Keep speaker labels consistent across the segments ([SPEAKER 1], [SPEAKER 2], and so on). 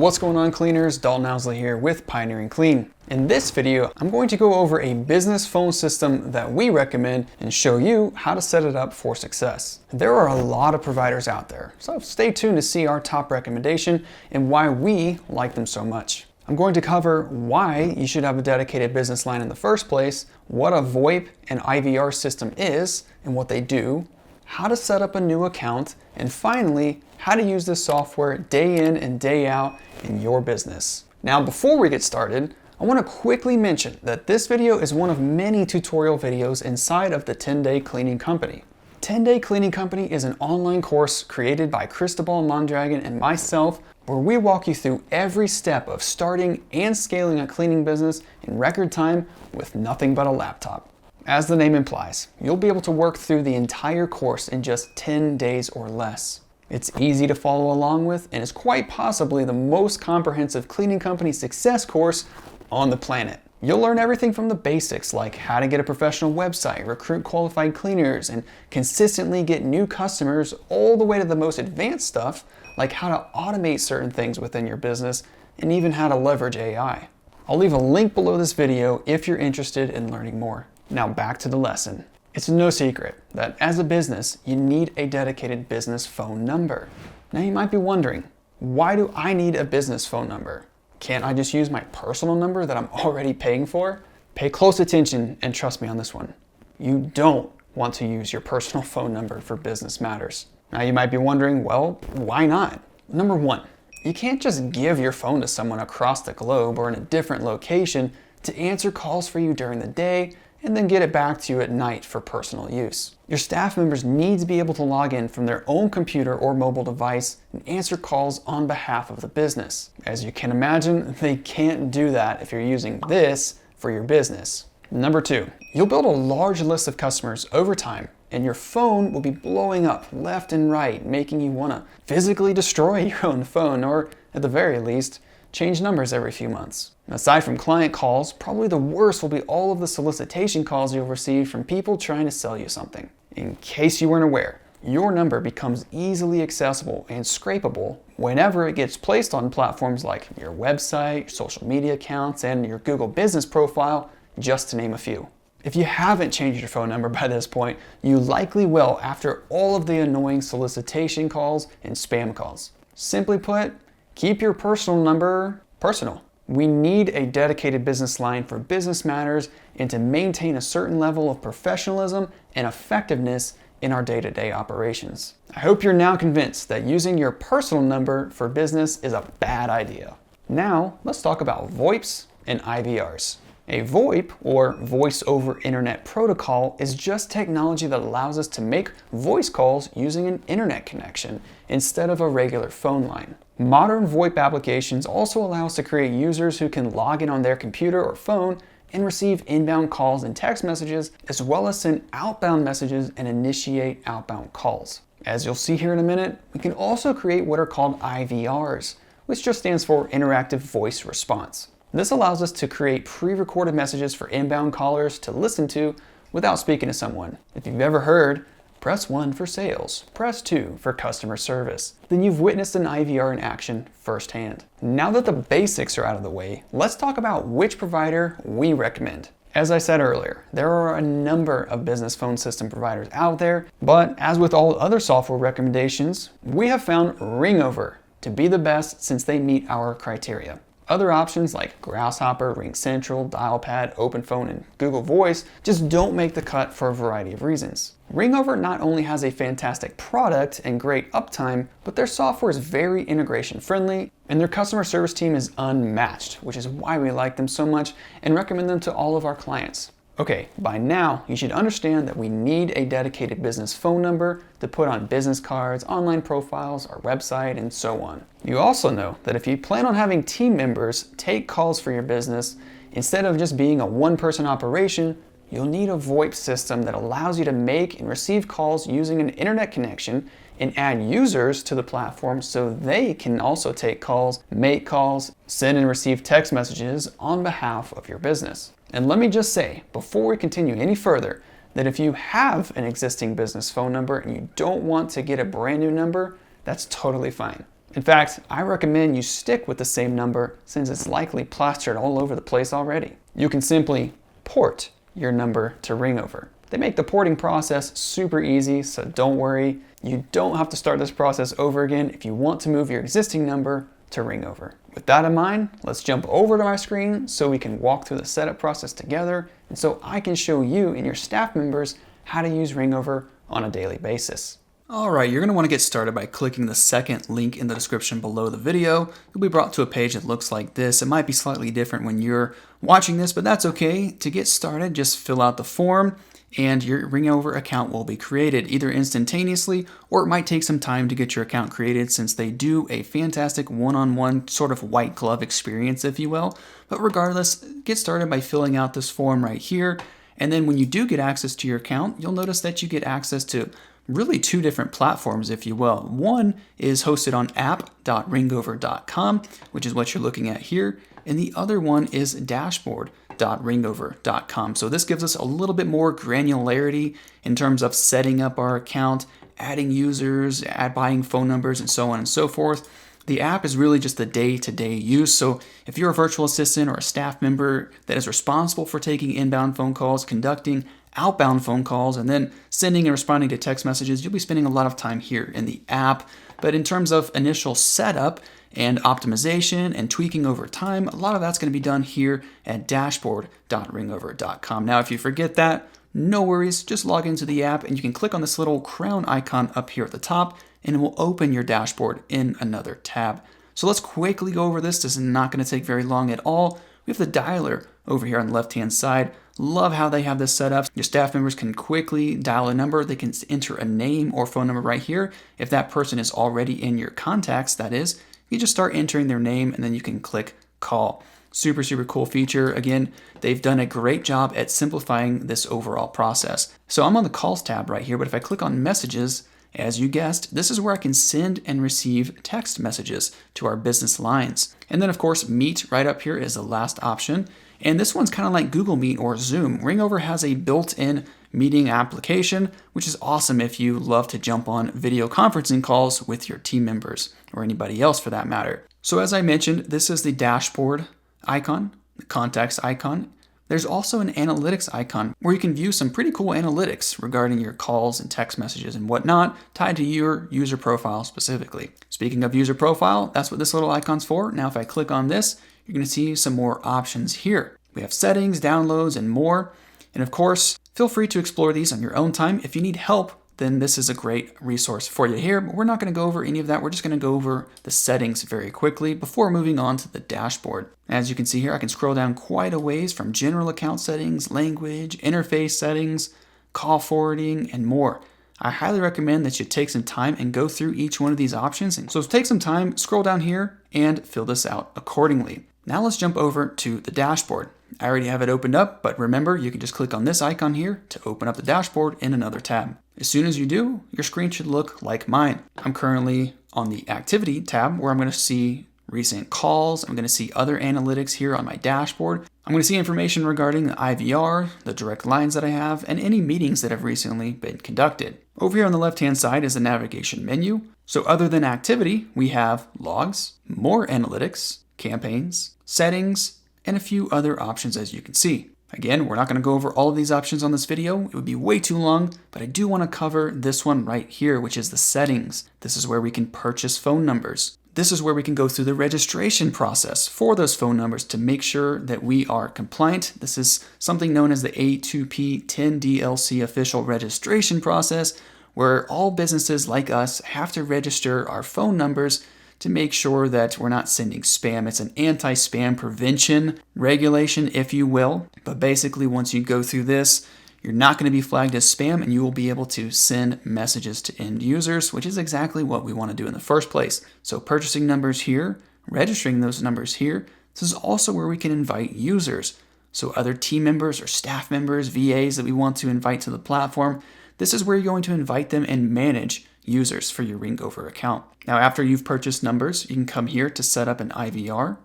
[SPEAKER 1] What's going on, cleaners? Dalton Owsley here with Pioneering Clean. In this video, I'm going to go over a business phone system that we recommend and show you how to set it up for success. There are a lot of providers out there, so stay tuned to see our top recommendation and why we like them so much. I'm going to cover why you should have a dedicated business line in the first place, what a VoIP and IVR system is and what they do, how to set up a new account, and finally, how to use this software day in and day out in your business. Now, before we get started, I want to quickly mention that this video is one of many tutorial videos inside of the 10-Day Cleaning Company. 10-Day Cleaning Company is an online course created by Cristobal Mondragon and myself, where we walk you through every step of starting and scaling a cleaning business in record time with nothing but a laptop. As the name implies, you'll be able to work through the entire course in just 10 days or less. It's easy to follow along with and is quite possibly the most comprehensive cleaning company success course on the planet. You'll learn everything from the basics like how to get a professional website, recruit qualified cleaners, and consistently get new customers, all the way to the most advanced stuff like how to automate certain things within your business and even how to leverage AI. I'll leave a link below this video if you're interested in learning more. Now back to the lesson. It's no secret that as a business, you need a dedicated business phone number. Now you might be wondering, why do I need a business phone number? Can't I just use my personal number that I'm already paying for? Pay close attention and trust me on this one. You don't want to use your personal phone number for business matters. Now you might be wondering, well, why not? Number one, you can't just give your phone to someone across the globe or in a different location to answer calls for you during the day and then get it back to you at night for personal use. Your staff members need to be able to log in from their own computer or mobile device and answer calls on behalf of the business. As you can imagine, they can't do that if you're using this for your business. Number two, you'll build a large list of customers over time, and your phone will be blowing up left and right, making you want to physically destroy your own phone, or at the very least, change numbers every few months. Aside from client calls, probably the worst will be all of the solicitation calls you'll receive from people trying to sell you something. In case you weren't aware, your number becomes easily accessible and scrapable whenever it gets placed on platforms like your website, your social media accounts, and your Google business profile, just to name a few. If you haven't changed your phone number by this point, you likely will after all of the annoying solicitation calls and spam calls. Simply put, keep your personal number personal. We need a dedicated business line for business matters and to maintain a certain level of professionalism and effectiveness in our day-to-day operations. I hope you're now convinced that using your personal number for business is a bad idea. Now, let's talk about VoIPs and IVRs. A VoIP, or Voice over Internet Protocol, is just technology that allows us to make voice calls using an internet connection instead of a regular phone line. Modern VoIP applications also allow us to create users who can log in on their computer or phone and receive inbound calls and text messages, as well as send outbound messages and initiate outbound calls. As you'll see here in a minute, we can also create what are called IVRs, which just stands for Interactive Voice Response. This allows us to create pre-recorded messages for inbound callers to listen to without speaking to someone. If you've ever heard, press 1 for sales, press 2 for customer service, then you've witnessed an IVR in action firsthand. Now that the basics are out of the way, let's talk about which provider we recommend. As I said earlier, there are a number of business phone system providers out there, but as with all other software recommendations, we have found Ringover to be the best since they meet our criteria. Other options like Grasshopper, RingCentral, Dialpad, OpenPhone, and Google Voice just don't make the cut for a variety of reasons. Ringover not only has a fantastic product and great uptime, but their software is very integration friendly and their customer service team is unmatched, which is why we like them so much and recommend them to all of our clients. Okay, by now you should understand that we need a dedicated business phone number to put on business cards, online profiles, our website, and so on. You also know that if you plan on having team members take calls for your business, instead of just being a one-person operation, you'll need a VoIP system that allows you to make and receive calls using an internet connection and add users to the platform so they can also take calls, make calls, send and receive text messages on behalf of your business. And let me just say, before we continue any further, that if you have an existing business phone number and you don't want to get a brand new number, that's totally fine. In fact, I recommend you stick with the same number since it's likely plastered all over the place already. You can simply port your number to Ringover. They make the porting process super easy, so don't worry. You don't have to start this process over again if you want to move your existing number to Ringover. With that in mind, let's jump over to my screen so we can walk through the setup process together and so I can show you and your staff members how to use Ringover on a daily basis. Alright, you're going to want to get started by clicking the second link in the description below the video. You'll be brought to a page that looks like this. It might be slightly different when you're watching this, but that's okay. To get started, just fill out the form and your Ringover account will be created either instantaneously or it might take some time to get your account created since they do a fantastic one-on-one sort of white glove experience, if you will. But regardless, get started by filling out this form right here. And then when you do get access to your account, you'll notice that you get access to really two different platforms, if you will. One is hosted on app.ringover.com, which is what you're looking at here. And the other one is dashboard.ringover.com. So this gives us a little bit more granularity in terms of setting up our account, adding users, buying phone numbers, and so on and so forth. The app is really just the day-to-day use. So if you're a virtual assistant or a staff member that is responsible for taking inbound phone calls, conducting outbound phone calls, and then sending and responding to text messages, you'll be spending a lot of time here in the app. But in terms of initial setup and optimization and tweaking over time, a lot of that's going to be done here at dashboard.ringover.com. Now, if you forget that, no worries, just log into the app and you can click on this little crown icon up here at the top and it will open your dashboard in another tab. So let's quickly go over this. This is not going to take very long at all. We have the dialer over here on the left-hand side. Love how they have this set up. Your staff members can quickly dial a number. They can enter a name or phone number right here. If that person is already in your contacts, that is, you just start entering their name and then you can click call. Super, super cool feature. Again, they've done a great job at simplifying this overall process. So I'm on the calls tab right here, but if I click on messages, as you guessed, this is where I can send and receive text messages to our business lines. And then of course, Meet right up here is the last option. And this one's kind of like Google Meet or Zoom. Ringover has a built-in meeting application, which is awesome if you love to jump on video conferencing calls with your team members or anybody else for that matter. So as I mentioned, this is the dashboard icon, the contacts icon. There's also an analytics icon where you can view some pretty cool analytics regarding your calls and text messages and whatnot tied to your user profile specifically. Speaking of user profile, that's what this little icon's for. Now if I click on this, you're going to see some more options here. We have settings, downloads, and more. And of course, feel free to explore these on your own time. If you need help, then this is a great resource for you here. But we're not going to go over any of that. We're just going to go over the settings very quickly before moving on to the dashboard. As you can see here, I can scroll down quite a ways from general account settings, language, interface settings, call forwarding, and more. I highly recommend that you take some time and go through each one of these options. So take some time, scroll down here, and fill this out accordingly. Now let's jump over to the dashboard. I already have it opened up, but remember, you can just click on this icon here to open up the dashboard in another tab. As soon as you do, your screen should look like mine. I'm currently on the activity tab where I'm going to see recent calls. I'm going to see other analytics here on my dashboard. I'm going to see information regarding the IVR, the direct lines that I have, and any meetings that have recently been conducted. Over here on the left-hand side is the navigation menu. So other than activity, we have logs, more analytics, campaigns, settings, and a few other options as you can see. Again, we're not going to go over all of these options on this video. It would be way too long, but I do want to cover this one right here, which is the settings. This is where we can purchase phone numbers. This is where we can go through the registration process for those phone numbers to make sure that we are compliant. This is something known as the A2P 10DLC official registration process, where all businesses like us have to register our phone numbers to make sure that we're not sending spam. It's an anti-spam prevention regulation, if you will. But basically, once you go through this, you're not going to be flagged as spam and you will be able to send messages to end users, which is exactly what we want to do in the first place. So purchasing numbers here, registering those numbers here. This is also where we can invite users. So other team members or staff members, VAs that we want to invite to the platform. This is where you're going to invite them and manage users for your Ringover account. Now, after you've purchased numbers, you can come here to set up an IVR.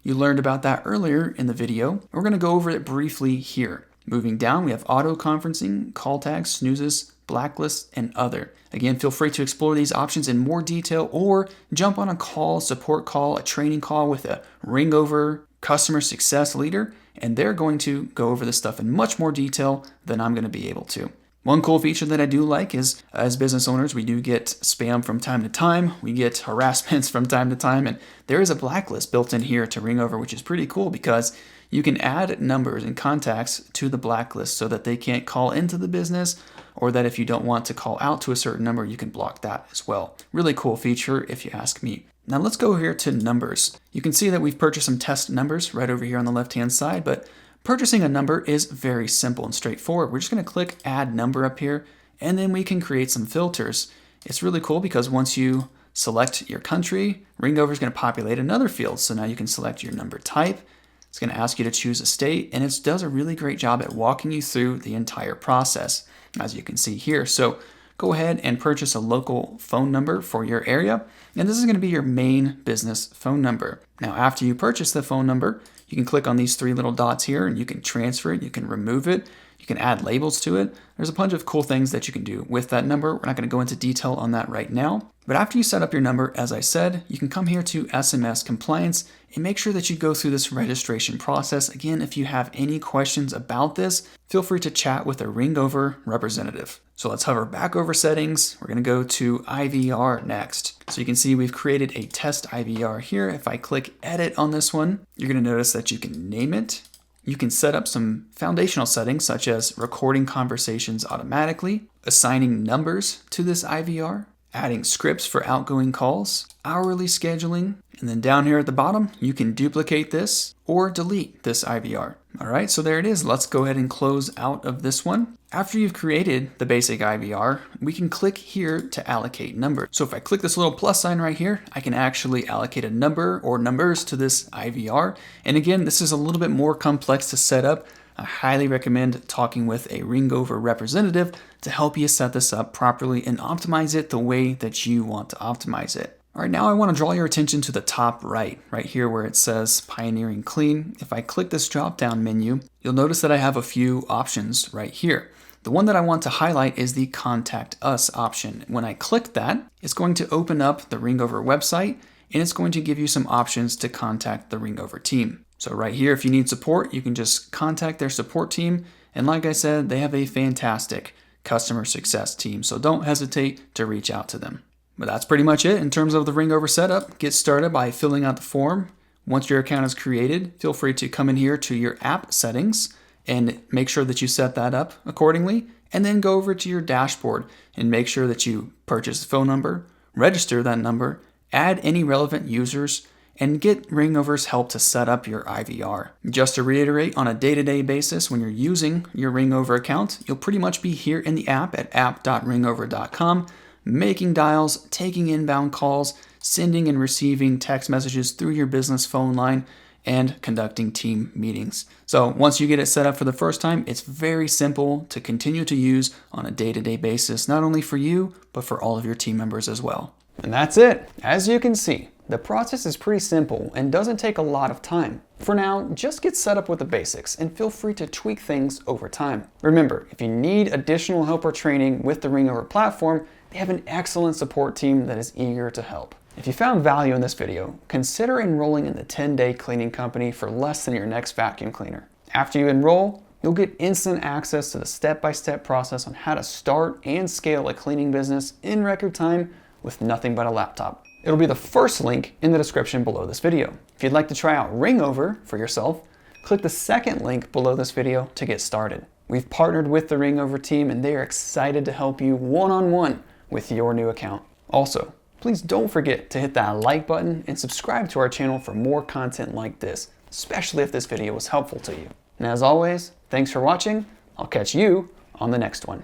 [SPEAKER 1] You learned about that earlier in the video. We're going to go over it briefly here. Moving down, we have auto conferencing, call tags, snoozes, blacklist, and other. Again, feel free to explore these options in more detail or jump on a call, support call, a training call with a Ringover customer success leader, and they're going to go over this stuff in much more detail than I'm going to be able to. One cool feature that I do like is, as business owners, we do get spam from time to time. We get harassments from time to time, and there is a blacklist built in here to Ringover, which is pretty cool because you can add numbers and contacts to the blacklist so that they can't call into the business, or that if you don't want to call out to a certain number, you can block that as well. Really cool feature if you ask me. Now let's go here to numbers. You can see that we've purchased some test numbers right over here on the left-hand side, but purchasing a number is very simple and straightforward. We're just going to click add number up here, and then we can create some filters. It's really cool because once you select your country, Ringover is going to populate another field. So now you can select your number type. It's going to ask you to choose a state, and it does a really great job at walking you through the entire process, as you can see here. So go ahead and purchase a local phone number for your area, and this is going to be your main business phone number. Now, after you purchase the phone number, you can click on these three little dots here, and you can transfer it, you can remove it, you can add labels to it. There's a bunch of cool things that you can do with that number. We're not going to go into detail on that right now. But after you set up your number, as I said, you can come here to SMS compliance and make sure that you go through this registration process. Again, if you have any questions about this, feel free to chat with a Ringover representative. So let's hover back over settings. We're going to go to IVR next. So you can see we've created a test IVR here. If I click edit on this one, you're going to notice that you can name it. You can set up some foundational settings such as recording conversations automatically, assigning numbers to this IVR, adding scripts for outgoing calls, hourly scheduling, and then down here at the bottom, you can duplicate this or delete this IVR. All right, so there it is. Let's go ahead and close out of this one. After you've created the basic IVR, we can click here to allocate numbers. So if I click this little plus sign right here, I can actually allocate a number or numbers to this IVR. And again, this is a little bit more complex to set up. I highly recommend talking with a Ringover representative to help you set this up properly and optimize it the way that you want to optimize it. All right, now I want to draw your attention to the top right here where it says Pioneering Clean. If I click this drop-down menu, you'll notice that I have a few options right here. The one that I want to highlight is the Contact Us option. When I click that, it's going to open up the Ringover website, and it's going to give you some options to contact the Ringover team. So right here, if you need support, you can just contact their support team. And like I said, they have a fantastic customer success team, so don't hesitate to reach out to them. But that's pretty much it in terms of the Ringover setup. Get started by filling out the form. Once your account is created, feel free to come in here to your app settings and make sure that you set that up accordingly. And then go over to your dashboard and make sure that you purchase a phone number, register that number, add any relevant users, and get Ringover's help to set up your IVR. Just to reiterate, on a day-to-day basis, when you're using your Ringover account, you'll pretty much be here in the app at app.ringover.com, making dials, taking inbound calls, sending and receiving text messages through your business phone line, and conducting team meetings. So once you get it set up for the first time, it's very simple to continue to use on a day-to-day basis, not only for you, but for all of your team members as well. And that's it. As you can see, the process is pretty simple and doesn't take a lot of time. For now, just get set up with the basics and feel free to tweak things over time. Remember, if you need additional help or training with the Ringover platform, they have an excellent support team that is eager to help. If you found value in this video, consider enrolling in the 10-day cleaning company for less than your next vacuum cleaner. After you enroll, you'll get instant access to the step-by-step process on how to start and scale a cleaning business in record time with nothing but a laptop. It'll be the first link in the description below this video. If you'd like to try out Ringover for yourself, click the second link below this video to get started. We've partnered with the Ringover team and they are excited to help you one-on-one with your new account. Also, please don't forget to hit that like button and subscribe to our channel for more content like this, especially if this video was helpful to you. And as always, thanks for watching. I'll catch you on the next one.